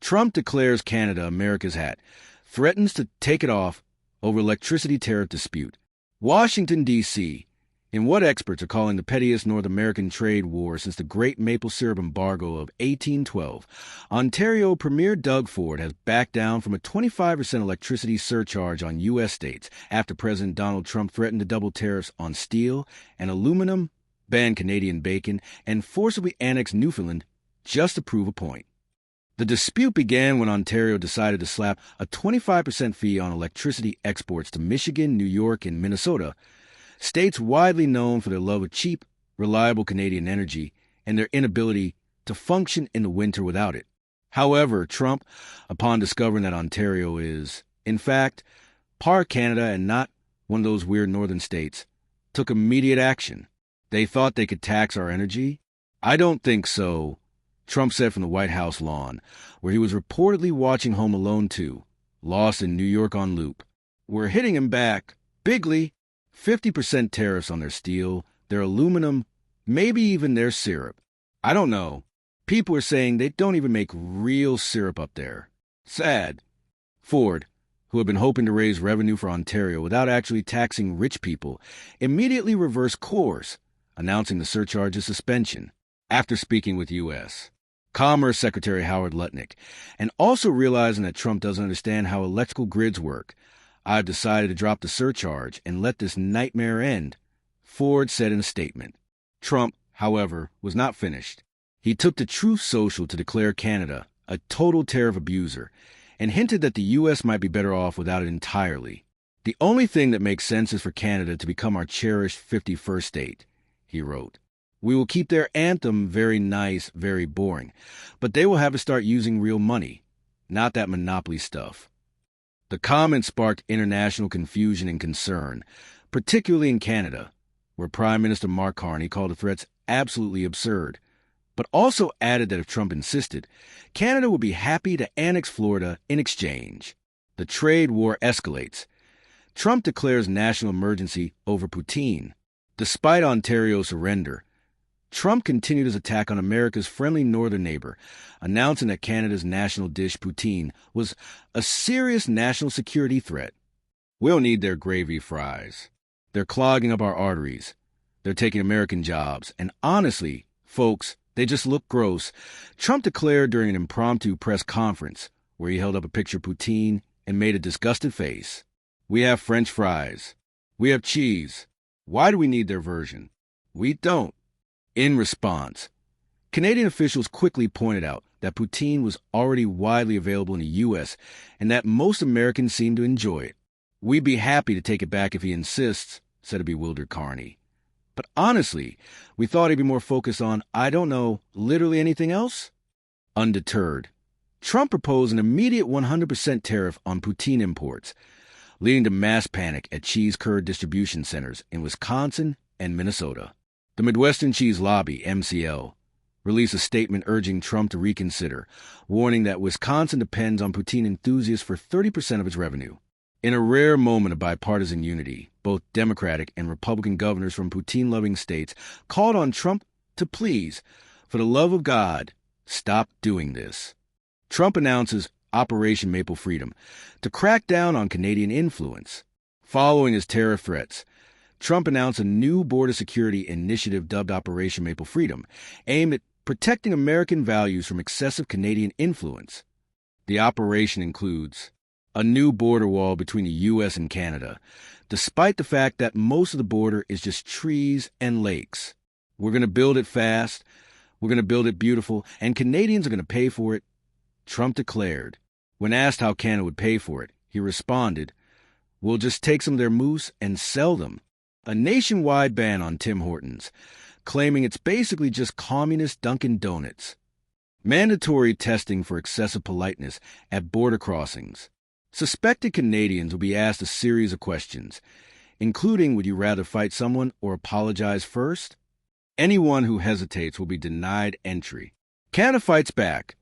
Trump declares Canada America's hat, threatens to take it off over electricity tariff dispute. Washington, D.C., in what experts are calling the pettiest North American trade war since the Great Maple Syrup Embargo of 1812, Ontario Premier Doug Ford has backed down from a 25% electricity surcharge on U.S. states after President Donald Trump threatened to double tariffs on steel and aluminum, ban Canadian bacon, and forcibly annex Newfoundland just to prove a point. The dispute began when Ontario decided to slap a 25% fee on electricity exports to Michigan, New York, and Minnesota, states widely known for their love of cheap, reliable Canadian energy and their inability to function in the winter without it. However, Trump, upon discovering that Ontario is, in fact, part of Canada and not one of those weird northern states, took immediate action. They thought they could tax our energy? I don't think so, Trump said from the White House lawn, where he was reportedly watching Home Alone 2, Lost in New York on loop. We're hitting him back, bigly. 50% tariffs on their steel, their aluminum, maybe even their syrup. I don't know. People are saying they don't even make real syrup up there. Sad. Ford, who had been hoping to raise revenue for Ontario without actually taxing rich people, immediately reversed course, announcing the surcharge's suspension after speaking with U.S. Commerce Secretary Howard Lutnick, and also realizing that Trump doesn't understand how electrical grids work. I've decided to drop the surcharge and let this nightmare end, Ford said in a statement. Trump, however, was not finished. He took to Truth Social to declare Canada a total tariff abuser and hinted that the U.S. might be better off without it entirely. The only thing that makes sense is for Canada to become our cherished 51st state, he wrote. We will keep their anthem very nice, very boring, but they will have to start using real money, not that monopoly stuff. The comment sparked international confusion and concern, particularly in Canada, where Prime Minister Mark Carney called the threats absolutely absurd, but also added that if Trump insisted, Canada would be happy to annex Florida in exchange. The trade war escalates. Trump declares national emergency over poutine. Despite Ontario's surrender, Trump continued his attack on America's friendly northern neighbor, announcing that Canada's national dish, poutine, was a serious national security threat. We'll need their gravy fries. They're clogging up our arteries. They're taking American jobs. And honestly, folks, they just look gross, Trump declared during an impromptu press conference where he held up a picture of poutine and made a disgusted face. We have French fries. We have cheese. Why do we need their version? We don't. In response, Canadian officials quickly pointed out that poutine was already widely available in the U.S. and that most Americans seemed to enjoy it. We'd be happy to take it back if he insists, said a bewildered Carney. But honestly, we thought he'd be more focused on, I don't know, literally anything else? Undeterred, Trump proposed an immediate 100% tariff on poutine imports, leading to mass panic at cheese curd distribution centers in Wisconsin and Minnesota. The Midwestern Cheese Lobby, MCL, released a statement urging Trump to reconsider, warning that Wisconsin depends on poutine enthusiasts for 30% of its revenue. In a rare moment of bipartisan unity, both Democratic and Republican governors from poutine-loving states called on Trump to please, for the love of God, stop doing this. Trump announces Operation Maple Freedom to crack down on Canadian influence. Following his tariff threats, Trump announced a new border security initiative dubbed Operation Maple Freedom, aimed at protecting American values from excessive Canadian influence. The operation includes a new border wall between the U.S. and Canada, despite the fact that most of the border is just trees and lakes. We're going to build it fast, we're going to build it beautiful, and Canadians are going to pay for it, Trump declared. When asked how Canada would pay for it, he responded, we'll just take some of their moose and sell them. A nationwide ban on Tim Hortons, claiming it's basically just communist Dunkin' Donuts. Mandatory testing for excessive politeness at border crossings. Suspected Canadians will be asked a series of questions, including would you rather fight someone or apologize first? Anyone who hesitates will be denied entry. Canada fights back,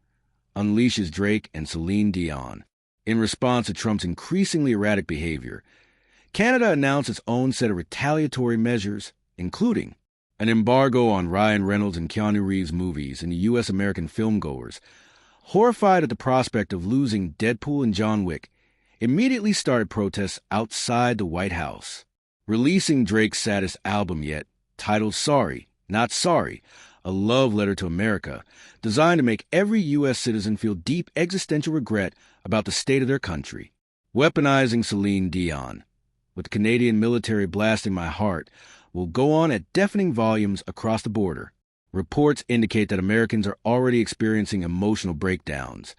unleashes Drake and Celine Dion. In response to Trump's increasingly erratic behavior, Canada announced its own set of retaliatory measures, including an embargo on Ryan Reynolds and Keanu Reeves movies in the U.S. American filmgoers, horrified at the prospect of losing Deadpool and John Wick, immediately started protests outside the White House, releasing Drake's saddest album yet, titled Sorry, Not Sorry, a love letter to America, designed to make every U.S. citizen feel deep existential regret about the state of their country. Weaponizing Celine Dion, with the Canadian military blasting my heart, will go on at deafening volumes across the border. Reports indicate that Americans are already experiencing emotional breakdowns,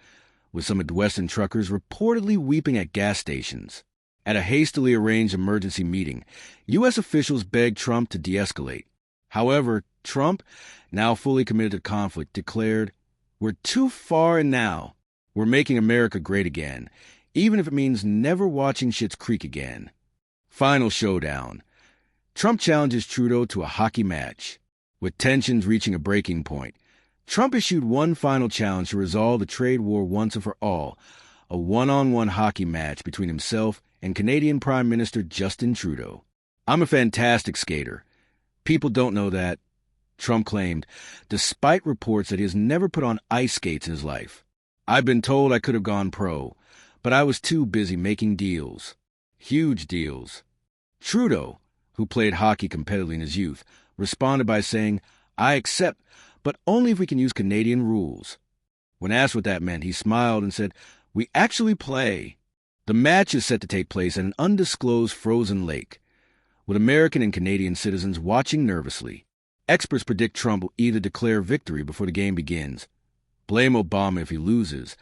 with some Midwestern truckers reportedly weeping at gas stations. At a hastily arranged emergency meeting, U.S. officials begged Trump to de-escalate. However, Trump, now fully committed to conflict, declared, "We're too far in now. We're making America great again, even if it means never watching Schitt's Creek again." Final showdown. Trump challenges Trudeau to a hockey match. With tensions reaching a breaking point, Trump issued one final challenge to resolve the trade war once and for all, a one-on-one hockey match between himself and Canadian Prime Minister Justin Trudeau. "I'm a fantastic skater. People don't know that," Trump claimed, despite reports that he has never put on ice skates in his life. "I've been told I could have gone pro, but I was too busy making deals. Huge deals." Trudeau, who played hockey competitively in his youth, responded by saying, "I accept, but only if we can use Canadian rules." When asked what that meant, he smiled and said, "We actually play." The match is set to take place at an undisclosed frozen lake, with American and Canadian citizens watching nervously. Experts predict Trump will either declare victory before the game begins, blame Obama if he loses,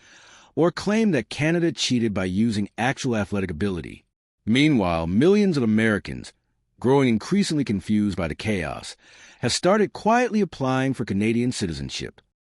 or claim that Canada cheated by using actual athletic ability. Meanwhile, millions of Americans, growing increasingly confused by the chaos, have started quietly applying for Canadian citizenship.